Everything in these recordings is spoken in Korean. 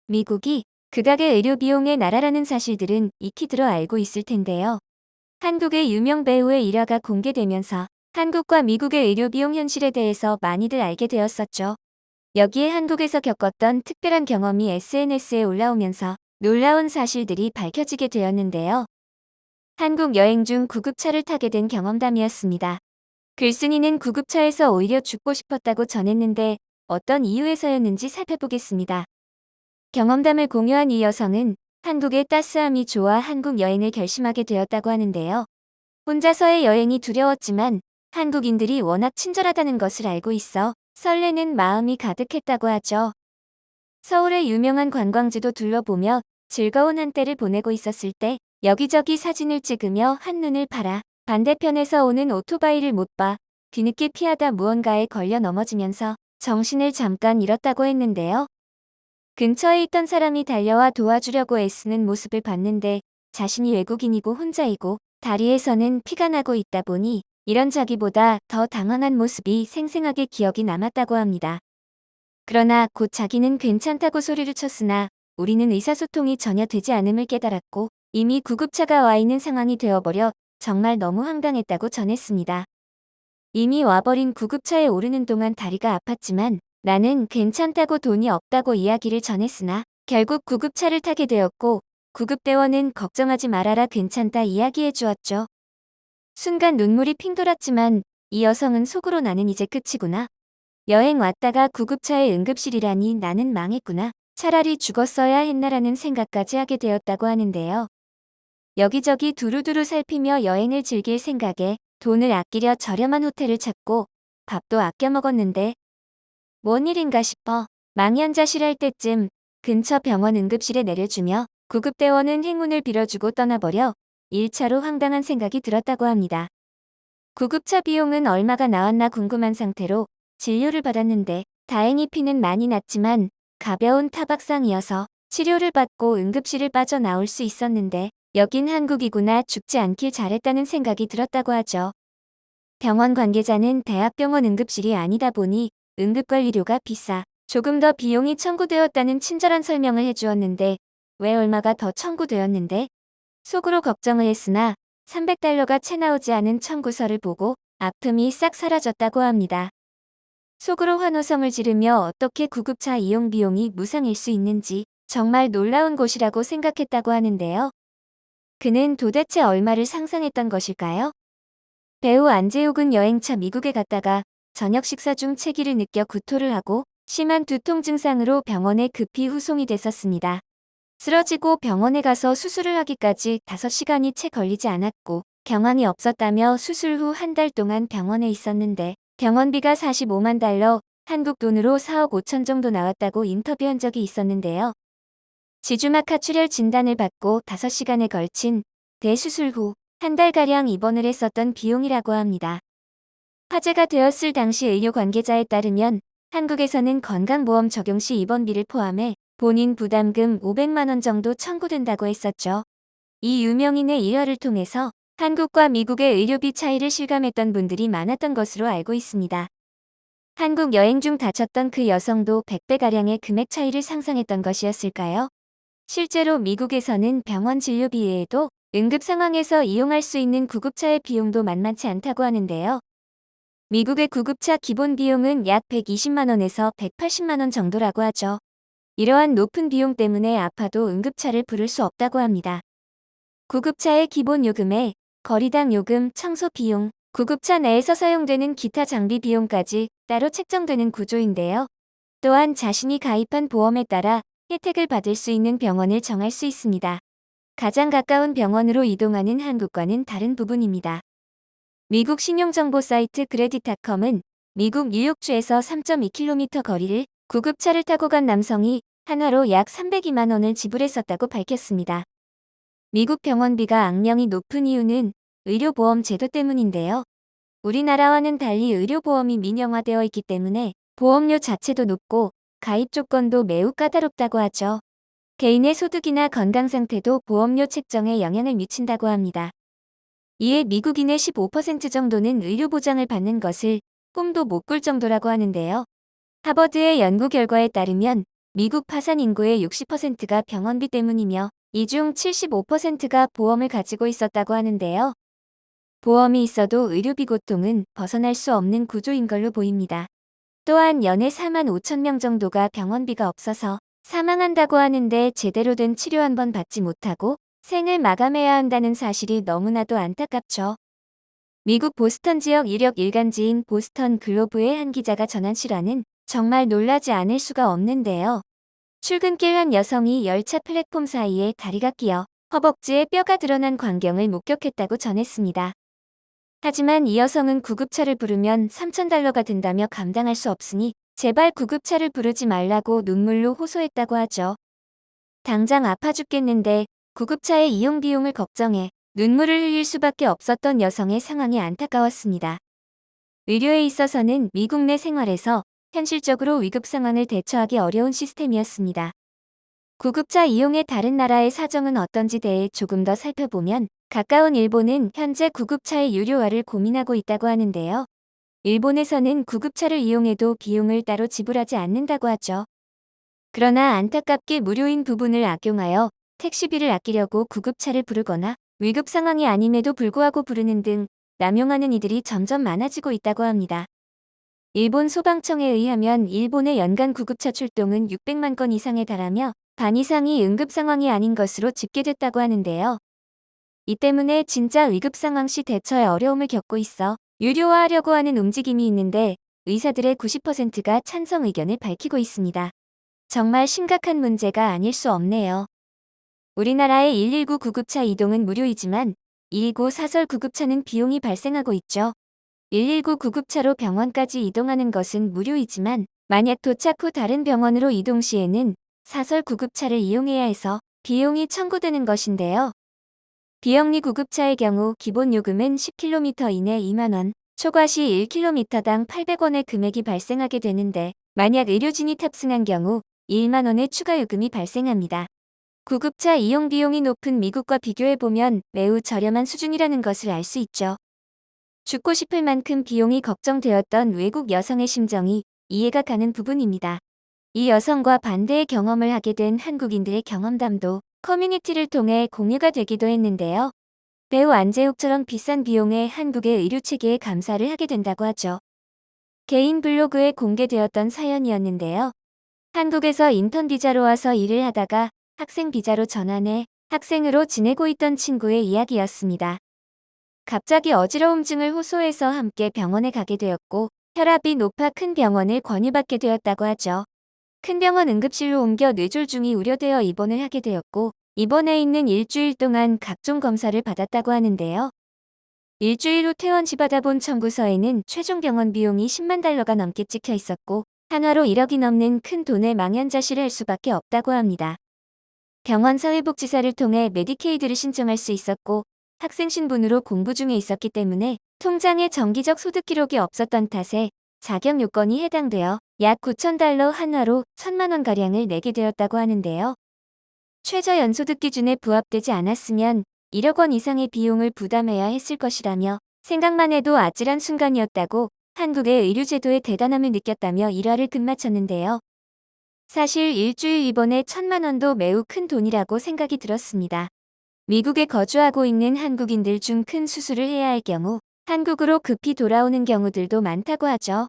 미국이 극악의 의료 비용의 나라라는 사실들은 익히 들어 알고 있을 텐데요. 한국의 유명 배우의 일화가 공개되면서 한국과 미국의 의료 비용 현실에 대해서 많이들 알게 되었었죠. 여기에 한국에서 겪었던 특별한 경험이 SNS에 올라오면서 놀라운 사실들이 밝혀지게 되었는데요. 한국 여행 중 구급차를 타게 된 경험담이었습니다. 글쓴이는 구급차에서 오히려 죽고 싶었다고 전했는데 어떤 이유에서였는지 살펴보겠습니다. 경험담을 공유한 이 여성은 한국의 따스함이 좋아 한국 여행을 결심하게 되었다고 하는데요. 혼자서의 여행이 두려웠지만 한국인들이 워낙 친절하다는 것을 알고 있어 설레는 마음이 가득했다고 하죠. 서울의 유명한 관광지도 둘러보며 즐거운 한때를 보내고 있었을 때 여기저기 사진을 찍으며 한눈을 팔아 반대편에서 오는 오토바이를 못 봐 뒤늦게 피하다 무언가에 걸려 넘어지면서 정신을 잠깐 잃었다고 했는데요. 근처에 있던 사람이 달려와 도와주려고 애쓰는 모습을 봤는데 자신이 외국인이고 혼자이고 다리에서는 피가 나고 있다 보니 이런 자기보다 더 당황한 모습이 생생하게 기억이 남았다고 합니다. 그러나 곧 자기는 괜찮다고 소리를 쳤으나 우리는 의사소통이 전혀 되지 않음을 깨달았고 이미 구급차가 와 있는 상황이 되어버려 정말 너무 황당했다고 전했습니다. 이미 와버린 구급차에 오르는 동안 다리가 아팠지만 나는 괜찮다고 돈이 없다고 이야기를 전했으나 결국 구급차를 타게 되었고 구급대원은 걱정하지 말아라 괜찮다 이야기해 주었죠. 순간 눈물이 핑 돌았지만 이 여성은 속으로 나는 이제 끝이구나. 여행 왔다가 구급차에 응급실이라니 나는 망했구나. 차라리 죽었어야 했나라는 생각까지 하게 되었다고 하는데요. 여기저기 두루두루 살피며 여행을 즐길 생각에 돈을 아끼려 저렴한 호텔을 찾고 밥도 아껴 먹었는데 뭔 일인가 싶어 망연자실할 때쯤 근처 병원 응급실에 내려주며 구급대원은 행운을 빌어주고 떠나버려 1차로 황당한 생각이 들었다고 합니다. 구급차 비용은 얼마가 나왔나 궁금한 상태로 진료를 받았는데 다행히 피는 많이 났지만 가벼운 타박상이어서 치료를 받고 응급실을 빠져나올 수 있었는데 여긴 한국이구나 죽지 않길 잘했다는 생각이 들었다고 하죠. 병원 관계자는 대학병원 응급실이 아니다 보니 응급관리료가 비싸 조금 더 비용이 청구되었다는 친절한 설명을 해주었는데 왜 얼마가 더 청구되었는데? 속으로 걱정을 했으나 300달러가 채 나오지 않은 청구서를 보고 아픔이 싹 사라졌다고 합니다. 속으로 환호성을 지르며 어떻게 구급차 이용 비용이 무상일 수 있는지 정말 놀라운 곳이라고 생각했다고 하는데요. 그는 도대체 얼마를 상상했던 것일까요? 배우 안재욱은 여행차 미국에 갔다가 저녁 식사 중 체기를 느껴 구토를 하고 심한 두통 증상으로 병원에 급히 후송이 됐었습니다. 쓰러지고 병원에 가서 수술을 하기까지 5시간이 채 걸리지 않았고 경황이 없었다며 수술 후 한 달 동안 병원에 있었는데 병원비가 45만 달러, 한국 돈으로 4억 5천 정도 나왔다고 인터뷰한 적이 있었는데요. 지주막하 출혈 진단을 받고 5시간에 걸친 대수술 후 한 달가량 입원을 했었던 비용이라고 합니다. 화제가 되었을 당시 의료 관계자에 따르면 한국에서는 건강보험 적용 시 입원비를 포함해 본인 부담금 500만 원 정도 청구된다고 했었죠. 이 유명인의 일화를 통해서 한국과 미국의 의료비 차이를 실감했던 분들이 많았던 것으로 알고 있습니다. 한국 여행 중 다쳤던 그 여성도 100배가량의 금액 차이를 상상했던 것이었을까요? 실제로 미국에서는 병원 진료비 외에도 응급 상황에서 이용할 수 있는 구급차의 비용도 만만치 않다고 하는데요. 미국의 구급차 기본 비용은 약 120만 원에서 180만 원 정도라고 하죠. 이러한 높은 비용 때문에 아파도 응급차를 부를 수 없다고 합니다. 구급차의 기본 요금에 거리당 요금, 청소 비용, 구급차 내에서 사용되는 기타 장비 비용까지 따로 책정되는 구조인데요. 또한 자신이 가입한 보험에 따라 혜택을 받을 수 있는 병원을 정할 수 있습니다. 가장 가까운 병원으로 이동하는 한국과는 다른 부분입니다. 미국 신용정보 사이트 크레딧닷컴은 미국 뉴욕주에서 3.2km 거리를 구급차를 타고 간 남성이 한화로 약 302만 원을 지불했었다고 밝혔습니다. 미국 병원비가 악명이 높은 이유는 의료보험 제도 때문인데요. 우리나라와는 달리 의료보험이 민영화되어 있기 때문에 보험료 자체도 높고 가입 조건도 매우 까다롭다고 하죠. 개인의 소득이나 건강 상태도 보험료 책정에 영향을 미친다고 합니다. 이에 미국인의 15% 정도는 의료보장을 받는 것을 꿈도 못 꿀 정도라고 하는데요. 하버드의 연구 결과에 따르면 미국 파산 인구의 60%가 병원비 때문이며 이 중 75%가 보험을 가지고 있었다고 하는데요. 보험이 있어도 의료비 고통은 벗어날 수 없는 구조인 걸로 보입니다. 또한 연애 4만 5천 명 정도가 병원비가 없어서 사망한다고 하는데 제대로 된 치료 한 번 받지 못하고 생을 마감해야 한다는 사실이 너무나도 안타깝죠. 미국 보스턴 지역 유력 일간지인 보스턴 글로브의 한 기자가 전한 실화는 정말 놀라지 않을 수가 없는데요. 출근길 한 여성이 열차 플랫폼 사이에 다리가 끼어 허벅지에 뼈가 드러난 광경을 목격했다고 전했습니다. 하지만 이 여성은 구급차를 부르면 $3,000가 든다며 감당할 수 없으니 제발 구급차를 부르지 말라고 눈물로 호소했다고 하죠. 당장 아파 죽겠는데 구급차의 이용 비용을 걱정해 눈물을 흘릴 수밖에 없었던 여성의 상황이 안타까웠습니다. 의료에 있어서는 미국 내 생활에서 현실적으로 위급 상황을 대처하기 어려운 시스템이었습니다. 구급차 이용의 다른 나라의 사정은 어떤지 대해 조금 더 살펴보면 가까운 일본은 현재 구급차의 유료화를 고민하고 있다고 하는데요. 일본에서는 구급차를 이용해도 비용을 따로 지불하지 않는다고 하죠. 그러나 안타깝게 무료인 부분을 악용하여 택시비를 아끼려고 구급차를 부르거나 위급 상황이 아님에도 불구하고 부르는 등 남용하는 이들이 점점 많아지고 있다고 합니다. 일본 소방청에 의하면 일본의 연간 구급차 출동은 600만 건 이상에 달하며 반 이상이 응급 상황이 아닌 것으로 집계됐다고 하는데요. 이 때문에 진짜 위급 상황 시 대처에 어려움을 겪고 있어 유료화하려고 하는 움직임이 있는데 의사들의 90%가 찬성 의견을 밝히고 있습니다. 정말 심각한 문제가 아닐 수 없네요. 우리나라의 119 구급차 이동은 무료이지만 119 사설 구급차는 비용이 발생하고 있죠. 119 구급차로 병원까지 이동하는 것은 무료이지만 만약 도착 후 다른 병원으로 이동 시에는 사설 구급차를 이용해야 해서 비용이 청구되는 것인데요. 비영리 구급차의 경우 기본 요금은 10km 이내 2만 원, 초과 시 1km당 800원의 금액이 발생하게 되는데 만약 의료진이 탑승한 경우 1만 원의 추가 요금이 발생합니다. 구급차 이용 비용이 높은 미국과 비교해보면 매우 저렴한 수준이라는 것을 알 수 있죠. 죽고 싶을 만큼 비용이 걱정되었던 외국 여성의 심정이 이해가 가는 부분입니다. 이 여성과 반대의 경험을 하게 된 한국인들의 경험담도 커뮤니티를 통해 공유가 되기도 했는데요. 배우 안재욱처럼 비싼 비용에 한국의 의료체계에 감사를 하게 된다고 하죠. 개인 블로그에 공개되었던 사연이었는데요. 한국에서 인턴 비자로 와서 일을 하다가 학생 비자로 전환해 학생으로 지내고 있던 친구의 이야기였습니다. 갑자기 어지러움증을 호소해서 함께 병원에 가게 되었고 혈압이 높아 큰 병원을 권유받게 되었다고 하죠. 큰 병원 응급실로 옮겨 뇌졸중이 우려되어 입원을 하게 되었고 입원해 있는 일주일 동안 각종 검사를 받았다고 하는데요. 일주일 후 퇴원시 받아본 청구서에는 최종 병원 비용이 $100,000가 넘게 찍혀 있었고 한화로 1억이 넘는 큰 돈을 망연자실을 할 수밖에 없다고 합니다. 병원 사회복지사를 통해 메디케이드를 신청할 수 있었고 학생 신분으로 공부 중에 있었기 때문에 통장에 정기적 소득 기록이 없었던 탓에 자격 요건이 해당되어 약 $9,000 한화로 1,000만 원가량을 내게 되었다고 하는데요. 최저 연소득 기준에 부합되지 않았으면 1억 원 이상의 비용을 부담해야 했을 것이라며 생각만 해도 아찔한 순간이었다고 한국의 의료제도의 대단함을 느꼈다며 일화를 끝마쳤는데요. 사실 일주일 입원에 1,000만 원도 매우 큰 돈이라고 생각이 들었습니다. 미국에 거주하고 있는 한국인들 중 큰 수술을 해야 할 경우 한국으로 급히 돌아오는 경우들도 많다고 하죠.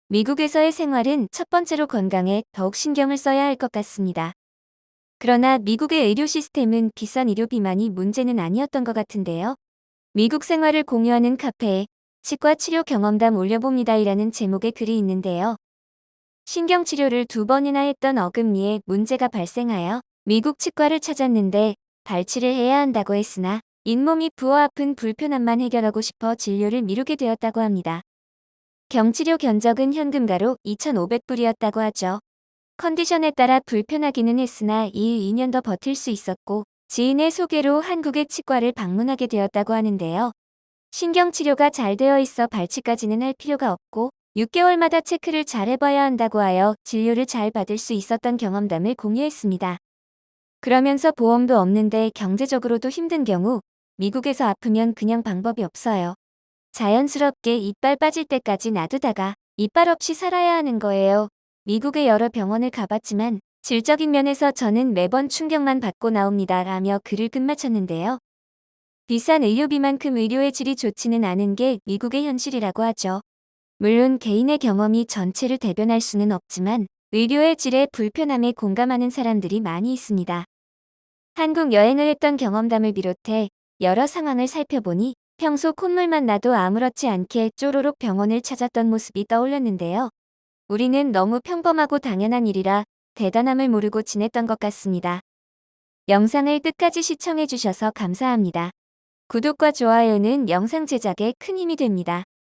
미국에서의 생활은 첫 번째로 건강에 더욱 신경을 써야 할 것 같습니다. 그러나 미국의 의료 시스템은 비싼 의료비만이 문제는 아니었던 것 같은데요. 미국 생활을 공유하는 카페에 치과 치료 경험담 올려봅니다이라는 제목의 글이 있는데요. 신경치료를 2번이나 했던 어금니에 문제가 발생하여 미국 치과를 찾았는데 발치를 해야 한다고 했으나 잇몸이 부어 아픈 불편함만 해결하고 싶어 진료를 미루게 되었다고 합니다. 경치료 견적은 현금가로 2,500불이었다고 하죠. 컨디션에 따라 불편하기는 했으나 2년 더 버틸 수 있었고 지인의 소개로 한국의 치과를 방문하게 되었다고 하는데요. 신경치료가 잘 되어 있어 발치까지는 할 필요가 없고 6개월마다 체크를 잘 해봐야 한다고 하여 진료를 잘 받을 수 있었던 경험담을 공유했습니다. 그러면서 보험도 없는데 경제적으로도 힘든 경우 미국에서 아프면 그냥 방법이 없어요. 자연스럽게 이빨 빠질 때까지 놔두다가 이빨 없이 살아야 하는 거예요. 미국의 여러 병원을 가봤지만 질적인 면에서 저는 매번 충격만 받고 나옵니다. 라며 글을 끝마쳤는데요. 비싼 의료비만큼 의료의 질이 좋지는 않은 게 미국의 현실이라고 하죠. 물론 개인의 경험이 전체를 대변할 수는 없지만 의료의 질의 불편함에 공감하는 사람들이 많이 있습니다. 한국 여행을 했던 경험담을 비롯해 여러 상황을 살펴보니 평소 콧물만 나도 아무렇지 않게 쪼로록 병원을 찾았던 모습이 떠올랐는데요. 우리는 너무 평범하고 당연한 일이라 대단함을 모르고 지냈던 것 같습니다. 영상을 끝까지 시청해주셔서 감사합니다. 구독과 좋아요는 영상 제작에 큰 힘이 됩니다.